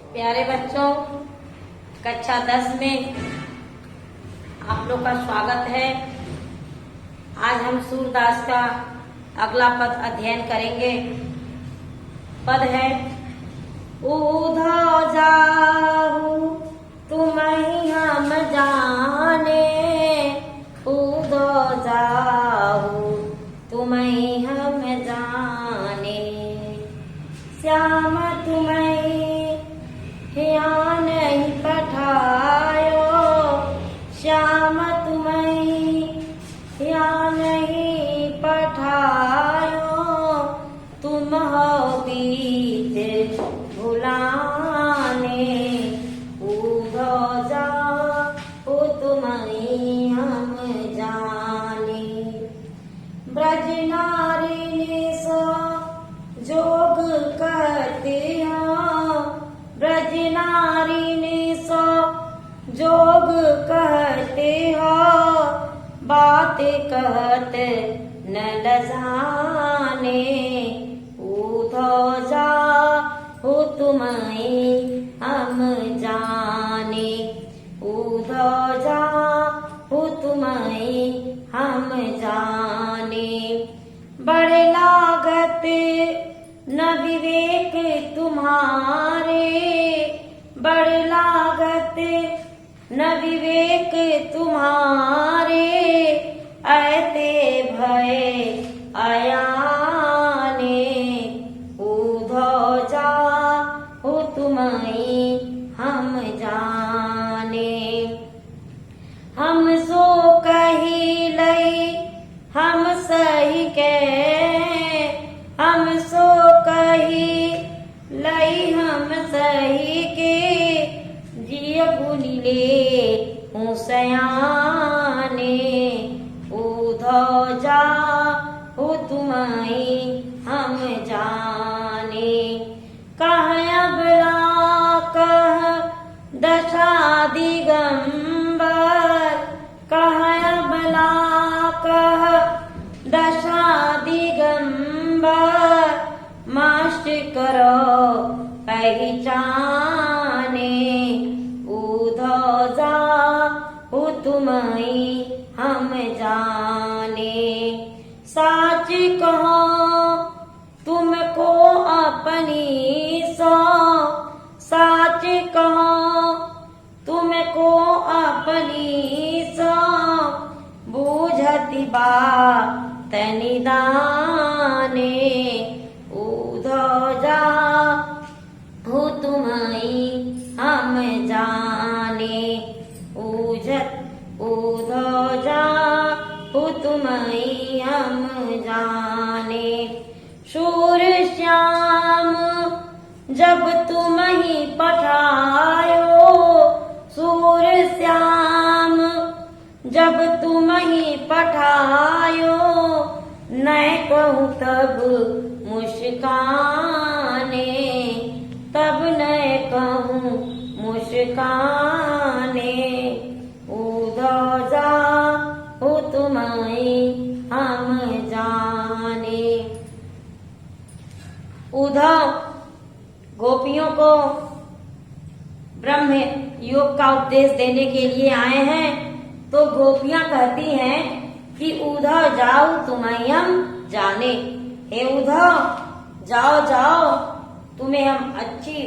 प्यारे बच्चों, कक्षा 10 में आप लोग का स्वागत है। आज हम सूरदास का अगला पद अध्ययन करेंगे। पद है ऊधा जाहु तुम्हि हम जाने, ऊधो जाहु तुम्हि हम जाने, श्याम तुम्हि हिया नहीं पठायो, श्याम तुम्हि हिया नहीं पठायो, तुम हो बीच भुलाने, ऊधो जाओ तुम्हि हम जाने। ब्रज नारी सो जोग कहते हो, ब्रज नारी सो जोग कहते हो, बात कहत न लजाने, ऊधो जाहु तुम्हि हम जाने, ऊधो जाहु तुम्हि हम जाने। बड़े लागत न विवेक तुम्हारे, बड़े लागत न विवेक तुम्हारे, ऐते भय अयाने, ऊधो जाहु तुम्हि हम जाने। हम सो कही लई हम सही के, हम सो कही लई हम सही के, जिय गुनी ले सयाने, ऊधो जाहु तुम्हि हम जाने। कह अबला कह दशा दिगंबर, कह अबला कह दशा दिगंबर, माष्ट करो पहचाने, ऊधो जाहु तुम्हि हम जाने। साच कहो तुमको अपनी सो, साच कहो तुमको अपनी सो, बूझति बात निदाने, ऊधो जाहु तुम्हि हम जाने, ऊधो जाहु तुम्हि हम जाने। शूर श्याम जब तुम्हि पठायो, शूर श्याम जब तुम्हि पठायो, नै कहूँ तब मुस्काने, तब नै कहूँ मुस्काने, ऊधो जाहु तुम्हि हम जाने। उद्धव गोपियों को ब्रह्म योग का उपदेश देने के लिए आए हैं, तो गोपियां कहती हैं कि उद्धव जाओ तुम्हि हम जाने। हे उद्धव जाओ जाओ, तुम्हें हम अच्छी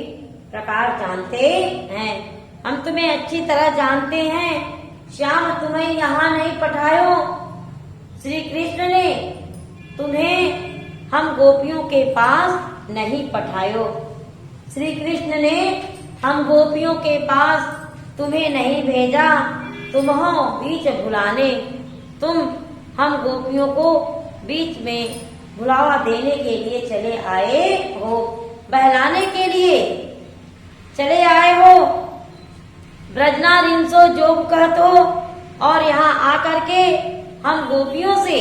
प्रकार जानते हैं, हम तुम्हें अच्छी तरह जानते हैं। श्याम तुम्हें यहाँ नहीं पठायो, श्री कृष्ण ने तुम्हें हम गोपियों के पास नहीं पठायो, श्री कृष्ण ने हम गोपियों के पास तुम्हें नहीं भेजा, तुम हो बीच भुलाने, तुम हम गोपियों को बीच में भुलावा देने के लिए चले आए हो, बहलाने के लिए चले आए हो। ब्रजनारिन सो जोग कहतो, और यहाँ आकर के हम गोपियों से,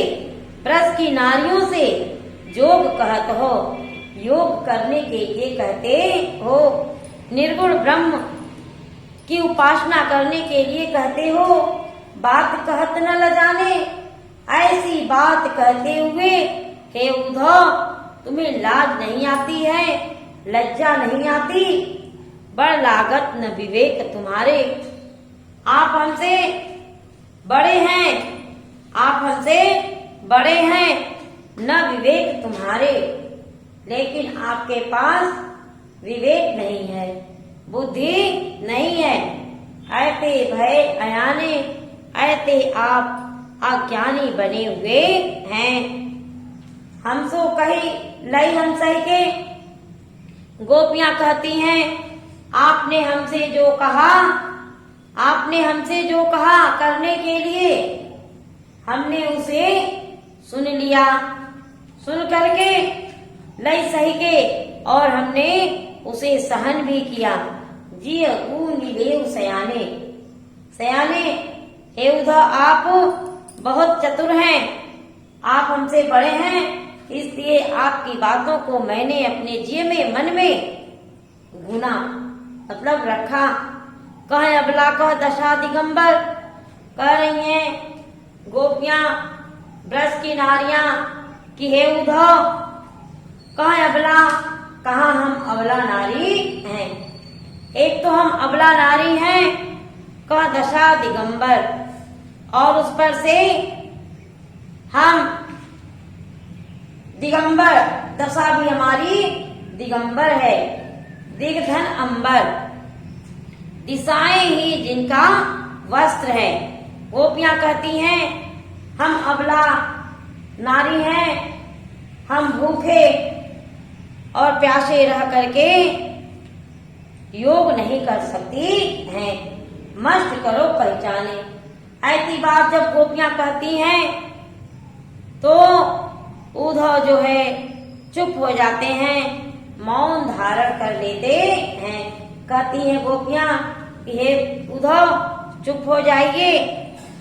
ब्रज की नारियों से जोग कहत हो, योग करने के लिए कहते हो। निर्गुण ब्रह्म की उपासना करने के लिए कहते हो, बात कहत न लजाने, ऐसी बात कहते हुए हे उद्धव तुम्हें लाज नहीं आती है, लज्जा नहीं आती, बड़ लागत न विवेक तुम्हारे। आप हमसे बड़े हैं, आप हमसे बड़े हैं, न विवेक तुम्हारे, लेकिन आपके पास विवेक नहीं है, बुद्धि नहीं है। ऐते भय अयाने, ऐते आप अज्ञानी बने हुए हैं। हम सो कही लई हम सही के, गोपियां कहती हैं आपने हमसे जो कहा, आपने हमसे जो कहा करने के लिए, हमने उसे सुन लिया, सुन करके लई सही के और हमने उसे सहन भी किया। जी नीले सयाने, सयाने हे उद्धव आप बहुत चतुर हैं, आप हमसे बड़े हैं, इसलिए आपकी बातों को मैंने अपने जी में मन में गुना मतलब रखा। कह अबला कह दशा दिगंबर, कह रही हैं गोपियां ब्रज की नारियां कि हे उद्धव कह अबला, कहा हम अबला नारी हैं। एक तो हम अबला नारी हैं, कह दशा दिगंबर, और उस पर से हम दिगंबर, दशा भी हमारी दिगंबर है। दिग्धन अंबर, दिशाएं ही जिनका वस्त्र है। गोपियां कहती हैं हम अबला नारी हैं, हम भूखे और प्यासे रह करके योग नहीं कर सकती हैं, मस्त करो पहचाने। ऐसी बात जब गोपियां कहती हैं तो उद्धव जो है चुप हो जाते हैं, मौन धारण कर लेते हैं। कहती हैं गोपियां कि हे उद्धव चुप हो जाइए,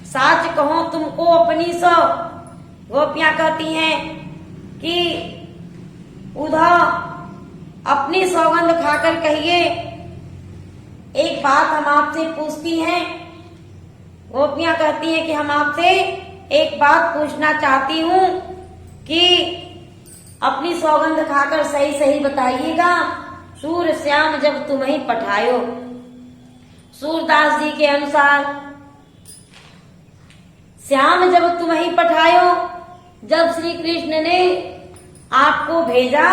साच कहो तुमको अपनी सो। गोपियां कहती हैं कि उद्धव अपनी सौगंध खाकर कहिए, एक बात हम आपसे पूछती हैं। गोपियां कहती हैं कि हम आपसे एक बात पूछना चाहती हूँ कि अपनी सौगंध खाकर सही सही बताइएगा, सूर्य श्याम जब तुम्हें पठायो। सूरदास जी के अनुसार श्याम जब तुम्हें पठायो, जब श्री कृष्ण ने आपको भेजा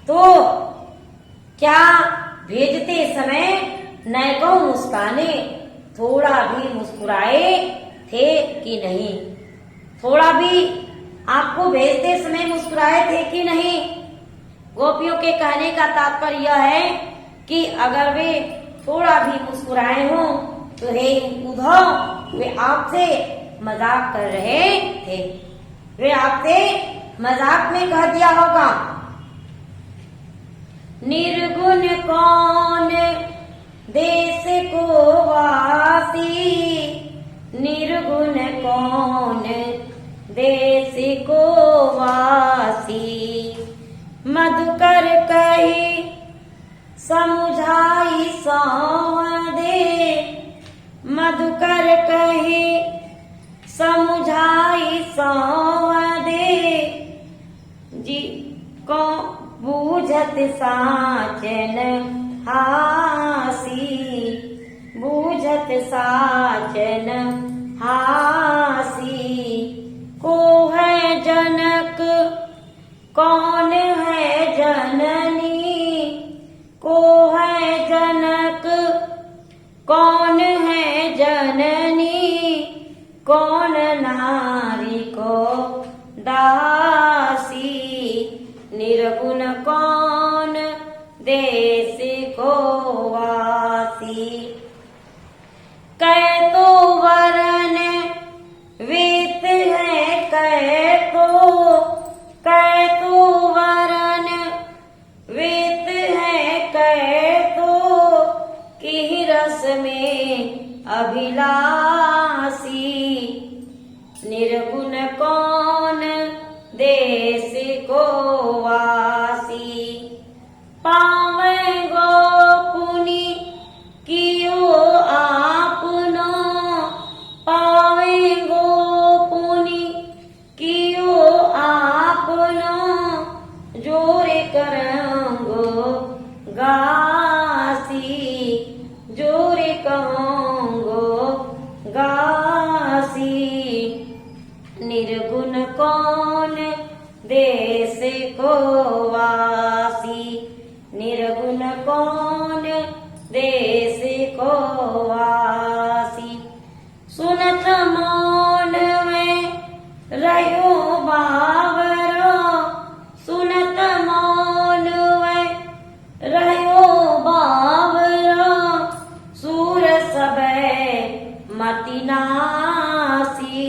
तो क्या भेजते समय नैको मुस्काने, थोड़ा भी मुस्कुराए थे कि नहीं? थोड़ा भी आपको भेजते समय मुस्कुराए थे कि नहीं? गोपियों के कहने का तात्पर्य यह है कि अगर वे थोड़ा भी मुस्कुराए हों तो हे उद्धव वे आपसे मजाक कर रहे थे, वे आपसे मजाक में कह दिया होगा। निर्गुण कौन देश को वासी, निर्गुण कौन देश को वासी, मधुकर कही समुझाई सौदे, मधुकर कही समुझाई सौदे, जी को बूझत साचन हासी, बूझत साचन हासी, को है जनक कौन है जननी, को है जनक कौन है जननी, कौन नारी को दासी, निर्गुण कौन देश को वासी। कै तो वरन वेत है कै तो वरन वेत है कै तो, की रस में अभिलाषी, निर्गुण कौन देश को वासी। पावे गोपुनी कियो आपनो, पावे गोपुनी कियो आपनो, जोरे करंगो गासी, देश को वासी, निर्गुण कौन देश को वासी। सुनत मौन में रहो बावरो, सुनत मौन में रहो बावरो, सूर सबे मति नासी,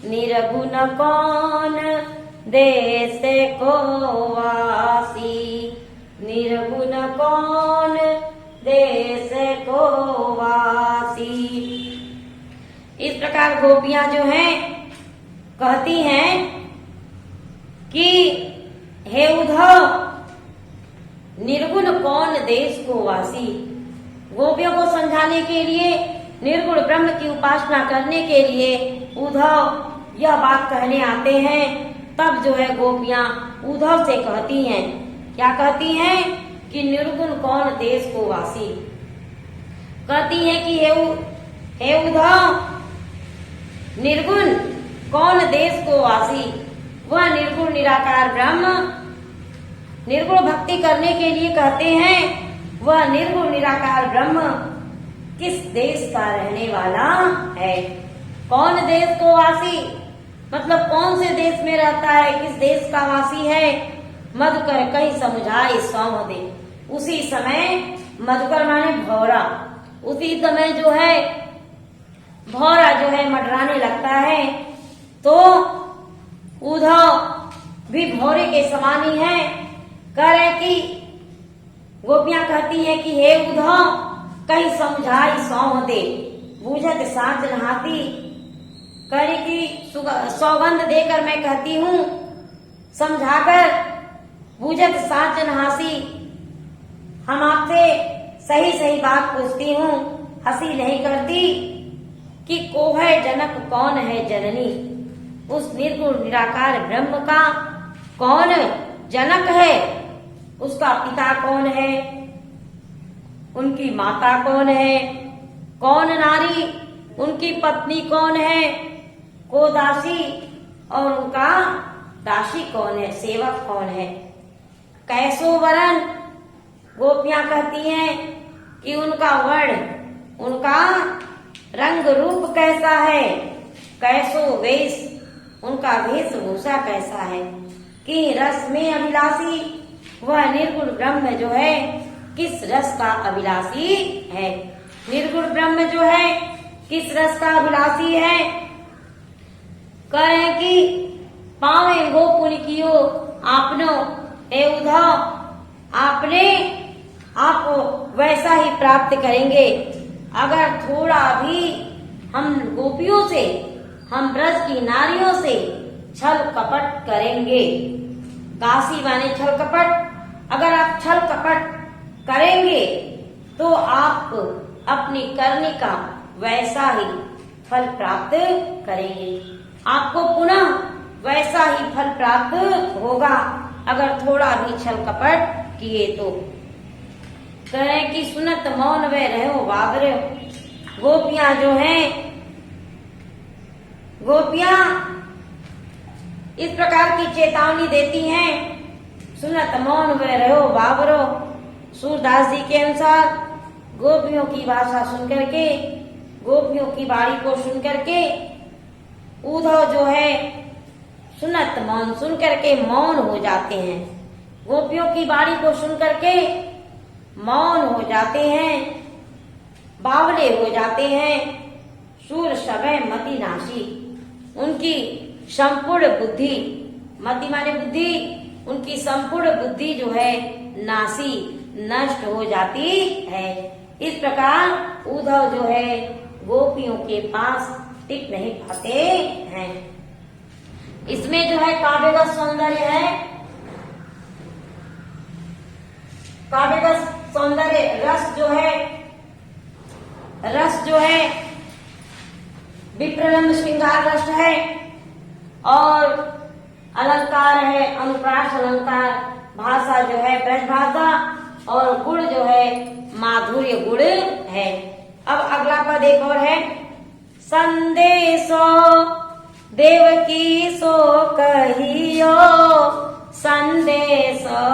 निर्गुण कौन देश को वासी, निर्गुण कौन देश को वासी। इस प्रकार गोपियां जो हैं कहती हैं कि हे उद्धव, निर्गुण कौन देश को वासी। गोपियों को समझाने के लिए, निर्गुण ब्रह्म की उपासना करने के लिए उद्धव यह बात कहने आते हैं। तब जो है गोपियां उद्धव से कहती हैं, क्या कहती हैं कि निर्गुण कौन देश को वासी। कहती हैं कि हे उद्धव, निर्गुण कौन देश को वासी। वह निर्गुण निराकार ब्रह्म, निर्गुण भक्ति करने के लिए कहते हैं, वह निर्गुण निराकार ब्रह्म किस देश का रहने वाला है। कौन देश को वासी मतलब कौन से देश में रहता है, किस देश का वासी है। मधुकर कहीं समुझाए सौंह दे। उसी समय मधुकर माने भौरा, उसी समय जो है भौरा जो है मंडराने लगता है। तो उद्धव भी भौरे के समान ही है। कह रहे कि गोपियां कहती हैं कि हे उद्धव, कहीं समझाई सौंह दे, बूझत साँच नहाती। कह रही कि सौगंध देकर मैं कहती हूँ, समझाकर बूझत साँच नहासी। हम आपसे सही सही बात पूछती हूँ, हंसी नहीं करती कि को है जनक, कौन है जननी। उस निर्गुण निराकार ब्रह्म का कौन जनक है, उसका पिता कौन है, उनकी माता कौन है, कौन नारी, उनकी पत्नी कौन है, को दासी, और उनका दासी कौन है, सेवक कौन है। कैसो वरण, गोपियां कहती हैं कि उनका वर्ण, उनका रंग रूप कैसा है, कैसो वेश, उनका वेशभूषा कैसा है। कि रस में अभिलाषी, वह निर्गुण ब्रह्म जो है किस रस का अभिलाषी है। निर्गुण ब्रह्म जो है किस रस का अभिलाषी है। कहे कि पावे गो पुण्य कियो आपनो, हे उद्धव, आपने आपको वैसा ही प्राप्त करेंगे अगर थोड़ा भी हम गोपियों से, हम ब्रज की नारियों से छल कपट करेंगे। काशी माने छल कपट। अगर आप छल कपट करेंगे तो आप अपनी करनी का वैसा ही फल प्राप्त करेंगे। आपको पुनः वैसा ही फल प्राप्त होगा अगर थोड़ा भी छल कपट किए तो। कहें कि सुनत मौन वे रहो बाबरे। गोपियां जो हैं, गोपियां इस प्रकार की चेतावनी देती हैं, सुनत मौन वे रहो बाबरो। सूरदास जी के अनुसार गोपियों की भाषा सुनकर के, गोपियों की बाणी को सुनकर के उद्धव जो है सुनत मौन सुन करके मौन हो जाते हैं। गोपियों की बाणी को सुन करके मौन हो जाते हैं, बावले हो जाते हैं। सूर समय मति नाशी, उनकी संपूर्ण बुद्धि, मति माने बुद्धि, उनकी संपूर्ण बुद्धि जो है नाशी, नष्ट हो जाती है। इस प्रकार उद्धव जो है गोपियों के पास टिक नहीं पाते हैं। इसमें जो है काव्य का सौंदर्य है, काव्य का सौंदर्य रस जो है विप्रलंब श्रृंगार रस है, और अलंकार है अनुप्रास अलंकार, भाषा जो है ब्रज भाषा, और गुण जो है माधुर्य गुण है। अब अगला पद एक और है, संदेशो देवकी सो कहियो संदेशो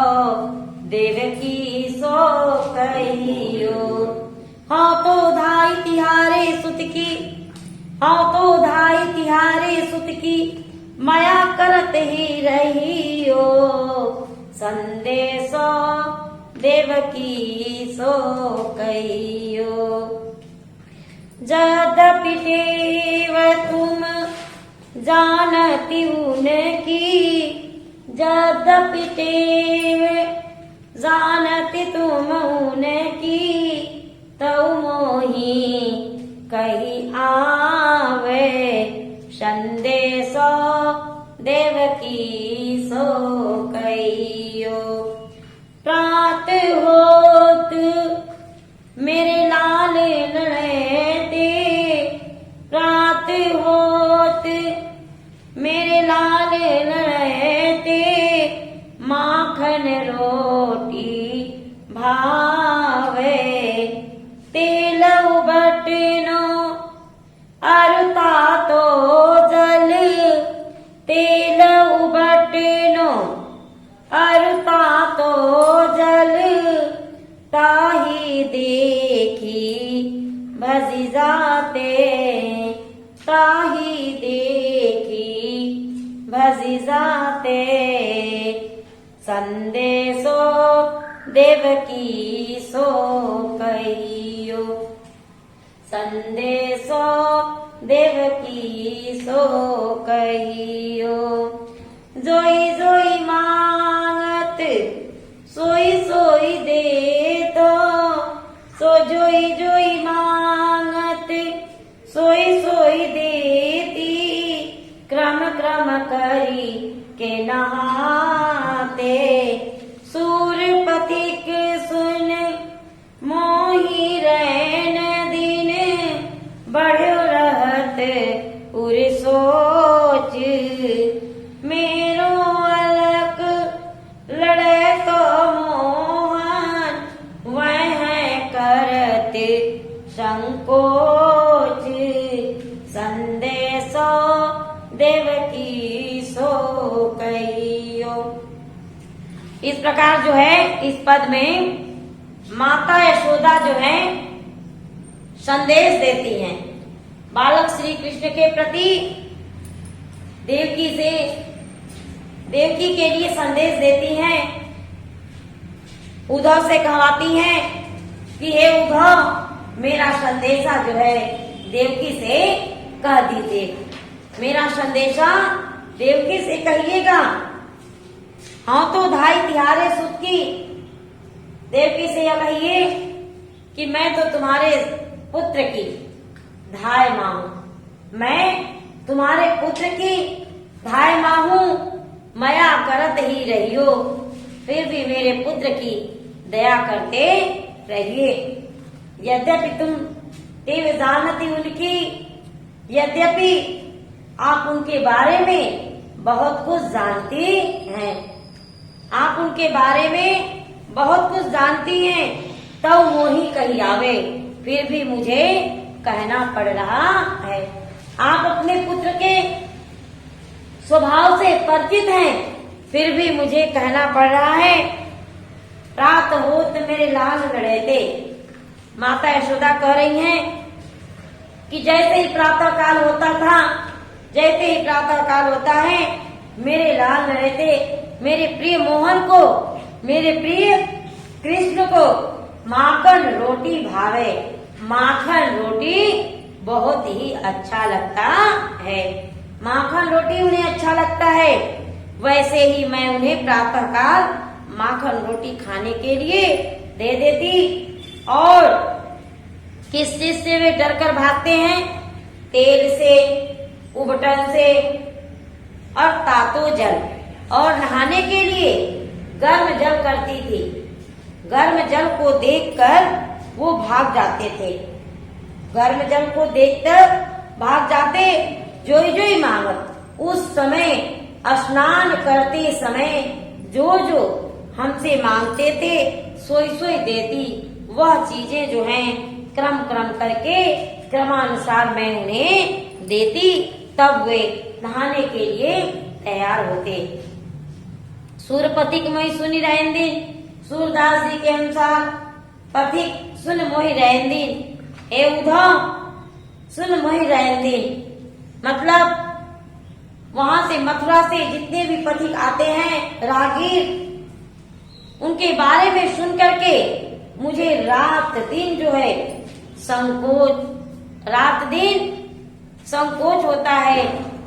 देवकी सो कहियो। हाँ तो धाई तिहारे सुत की, हाँ तो धाई तिहारे सुत की माया करत ही रहियो संदेशो देवकी सो कहियो। यद्यपि देव तुम जानती उनकी, यद्यपि देव जानती तुम उनकी, तो मोही कही आवे संदेशो देवकी सो कहियो। प्रात होत मेरे लाल लड़ते, प्रात होत मेरे लाल लड़ते, माखन रोटी भावे, तेल बटनो अरुता तो जल, तेल बटनो अरुता तो जल, ताही देखी भज जाते, ताही देखी भज जाते, संदेशो देवकी सो कहियो, संदेशो देवकी सो कहियो। जोई जोई मांगत सोई सोई दे तो, सो जोई जोई मांगत सोई सोई देती, क्रम क्रम करी के नहाते, सूरपतिक सुन मोही रैन दिन, बढ़ो रहत उर सोच, मेरो अलग लड़े तो मोहन, वह करत संकोच, संदेशो देवकी सो कहियो। इस प्रकार जो है इस पद में माता यशोदा जो है संदेश देती हैं बालक श्री कृष्ण के प्रति, देवकी से देवकी के लिए संदेश देती हैं। उद्धव से कहवाती हैं कि हे उद्धव, मेरा संदेशा जो है देवकी से कह दीजिए, मेरा संदेशा देवकी से कहिएगा। हाँ तो धाई तिहारे सुत की, देवकी से यह कहिए कि मैं तो तुम्हारे पुत्र की धाय माँ हूँ, मैं तुम्हारे पुत्र की धाय माँ हूँ, माया करत ही रहियो, फिर भी मेरे पुत्र की दया करते रहिए। यद्यपि तुम देव जानती उनकी, यद्यपि आप उनके बारे में बहुत कुछ जानती हैं, आप उनके बारे में बहुत कुछ जानती हैं, तो मोही कही आवे, फिर भी मुझे कहना पड़ रहा है। आप अपने पुत्र के स्वभाव से परिचित हैं, फिर भी मुझे कहना पड़ रहा है। रात होत मेरे लाल लड़ेते, माता यशोदा कह रही हैं कि जैसे ही प्रातः काल होता था, जैसे ही प्रातः काल होता है, मेरे लाल लड़ेते मेरे प्रिय मोहन को, मेरे प्रिय कृष्ण को माखन रोटी भावे, माखन रोटी बहुत ही अच्छा लगता है, माखन रोटी उन्हें अच्छा लगता है। वैसे ही मैं उन्हें प्रातः काल माखन रोटी खाने के लिए दे देती। और किस चीज से वे डर कर भागते हैं? तेल से, उबटन से और तातो जल, और नहाने के लिए गर्म जल करती थी। गर्म जल को देखकर वो भाग जाते थे, गर्म जल को देखकर भाग जाते। जोई जोई मांगत, उस समय स्नान करते समय जो जो हमसे मांगते थे सोई सोई देती। वह चीजें जो हैं क्रम क्रम करके क्रमानुसार मैं उन्हें देती, तब वे नहाने के लिए तैयार होते। सूरपथिक मोहि सुनि रहन दिन, सूरदास जी के अनुसार पथिक सुन मोहि रहन दिन, हे उद्धव सुन मोहि रहन दिन। मतलब वहां से मथुरा से जितने भी पथिक आते हैं राहगीर, उनके बारे में सुन करके मुझे रात दिन जो है संकोच, रात दिन संकोच होता है,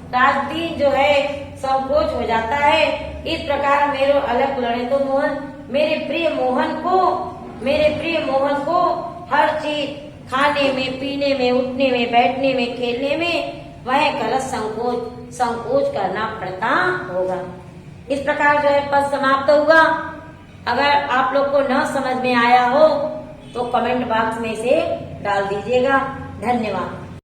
रात दिन जो है संकोच हो जाता है। इस प्रकार मेरे अलग लड़े तो मोहन, मेरे प्रिय मोहन को हर चीज खाने में, पीने में, उठने में, बैठने में, खेलने में वह कलश संकोच करना पड़ता होगा। इस प्रकार जो है पद समाप्त हुआ। अगर आप लोग को न समझ में आया हो तो कमेंट बॉक्स में से डाल दीजिएगा। धन्यवाद।